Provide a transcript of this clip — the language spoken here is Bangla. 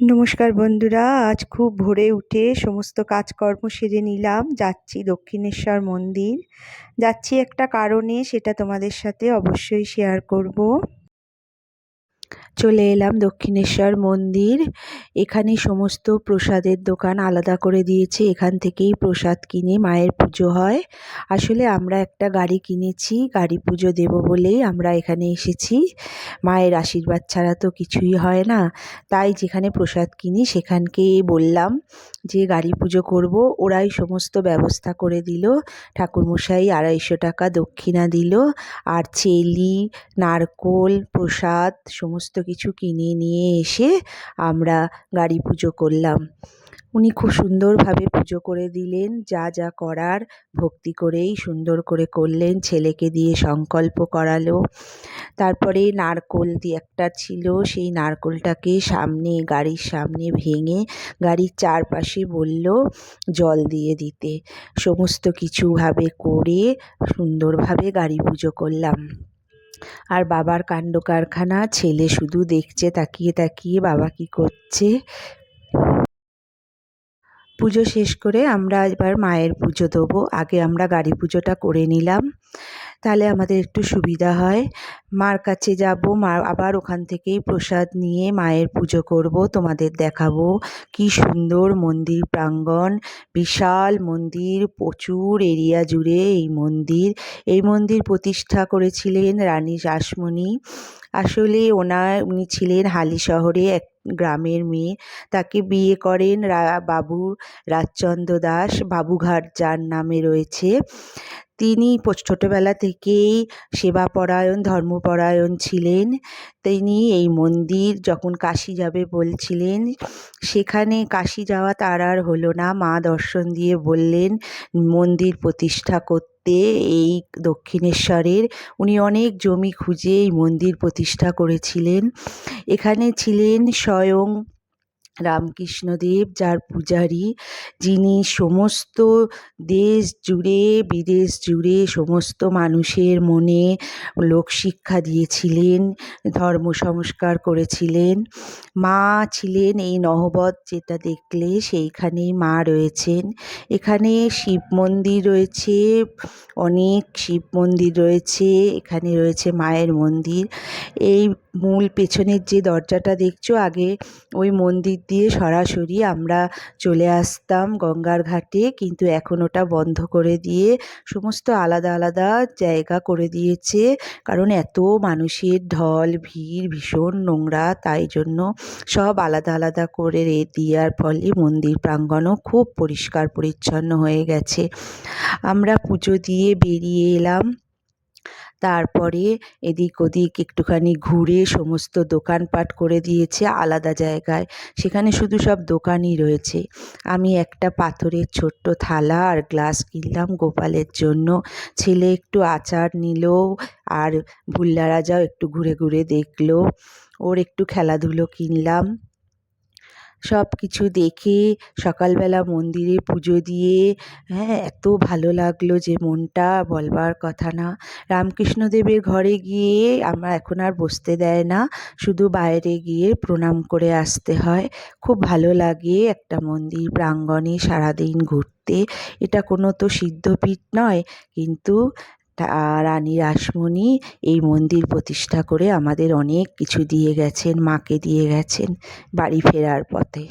নমস্কার বন্ধুরা, আজ খুব ভোরে উঠে সমস্ত কাজকর্ম সেরে নিলাম। যাচ্ছি দক্ষিণেশ্বর মন্দির। যাচ্ছি একটা কারণে, সেটা তোমাদের সাথে অবশ্যই শেয়ার করব। চলে এলাম দক্ষিণেশ্বর মন্দির। এখানে সমস্ত প্রসাদের দোকান আলাদা করে দিয়েছে, এখান থেকেই প্রসাদ কিনে মায়ের পুজো হয়। আসলে আমরা একটা গাড়ি কিনেছি, গাড়ি পুজো দেব বলেই আমরা এখানে এসেছি। মায়ের আশীর্বাদ ছাড়া তো কিছুই হয় না, তাই যেখানে প্রসাদ কিনি সেখানকে বললাম যে গাড়ি পুজো করব। ওরাই সমস্ত ব্যবস্থা করে দিল। ঠাকুরমশাই 250 টাকা দক্ষিণা দিল, আর চেলি, নারকোল, প্রসাদ সমস্ত কিছু কিনে নিয়ে এসে আমরা গাড়ি পুজো করলাম। উনি খুব সুন্দরভাবে পুজো করে দিলেন, যা যা করার ভক্তি করেই সুন্দর করে করলেন। ছেলেকে দিয়ে সংকল্প করালো। তারপরে নারকোল দিয়ে একটা ছিল, সেই নারকোলটাকে গাড়ির সামনে ভেঙে গাড়ির চারপাশে বলল জল দিয়ে দিতে। সমস্ত কিছুভাবে করে সুন্দরভাবে গাড়ি পুজো করলাম। আর বাবার কাণ্ড কারখানা, ছেলে শুধু দেখছে তাকিয়ে তাকিয়ে বাবা কি করছে। পুজো শেষ করে আমরা এবার মায়ের পুজো দেবো। আগে আমরা গাড়ি পুজোটা করে নিলাম, তাহলে আমাদের একটু সুবিধা হয়। মার কাছে যাব, মা আবার ওখান থেকেই প্রসাদ নিয়ে মায়ের পুজো করব। তোমাদের দেখাবো কি সুন্দর মন্দির প্রাঙ্গণ, বিশাল মন্দির, প্রচুর এরিয়া জুড়ে এই মন্দির প্রতিষ্ঠা করেছিলেন রানী রাসমণি। আসলে উনি ছিলেন হালিশহরে এক গ্রামের মেয়ে। তাকে বিয়ে করেন বাবু রাজচন্দ্র দাস, বাবুঘাট যার নামে রয়েছে। তিনি ছোটোবেলা থেকেই সেবাপরায়ণ, ধর্মপরায়ণ ছিলেন। তিনি এই মন্দির যখন কাশী যাবে বলছিলেন, সেখানে কাশী যাওয়া তার আর হলো না। মা দর্শন দিয়ে বললেন মন্দির প্রতিষ্ঠা করতে এই দক্ষিণেশ্বরের। উনি অনেক জমি খুঁজে এই মন্দির প্রতিষ্ঠা করেছিলেন। এখানে ছিলেন স্বয়ং রামকৃষ্ণদেব, যার পূজারী, যিনি সমস্ত দেশ জুড়ে বিদেশ জুড়ে সমস্ত মানুষের মনে লোকশিক্ষা দিয়েছিলেন, ধর্ম সংস্কার করেছিলেন। মা ছিলেন এই নহবত যেটা দেখলে সেইখানেই মা রয়েছেন। এখানে শিব মন্দির রয়েছে, অনেক শিব মন্দির রয়েছে। এখানে রয়েছে মায়ের মন্দির। এই মূল পেছনের যে দরজাটা দেখছো, আগে ওই মন্দির দিয়ে সরাসরি আমরা চলে আসতাম গঙ্গার ঘাটে, কিন্তু এখন ওটা বন্ধ করে দিয়ে সমস্ত আলাদা আলাদা জায়গা করে দিয়েছে। কারণ এত মানুষের ঢল ভিড়, ভীষণ নোংরা, তাই জন্য সব আলাদা আলাদা করে দেওয়ার ফলে মন্দির প্রাঙ্গণও খুব পরিষ্কার পরিচ্ছন্ন হয়ে গেছে। আমরা পুজো দিয়ে বেরিয়ে এলাম। তারপরে এদিক ওদিক একটুখানি ঘুরে সমস্ত দোকানপাট করে দিয়েছে আলাদা জায়গায়, সেখানে শুধু সব দোকানই রয়েছে। আমি একটা পাথরের ছোট্ট থালা আর গ্লাস কিনলাম গোপালের জন্য। ছেলে একটু আচার নিল, আর ভুল্লা রাজাও একটু ঘুরে ঘুরে দেখলো। ওর একটু খেলাধুলো কিনলাম। সব কিছু দেখে সকালবেলা মন্দিরে পুজো দিয়ে এত ভালো লাগলো যে মনটা বলবার কথা না। রামকৃষ্ণদেবের ঘরে গিয়ে আমরা এখন আর বসতে দেয় না, শুধু বাইরে গিয়ে প্রণাম করে আসতে হয়। খুব ভালো লাগে একটা মন্দির প্রাঙ্গণে সারাদিন ঘুরতে। এটা কোনো তো সিদ্ধপীঠ নয়, কিন্তু রানী রাসমণি এই মন্দির প্রতিষ্ঠা করে আমাদের অনেক কিছু দিয়ে গেছেন, মাকে দিয়ে গেছেন বাড়ি ফেরার পথে।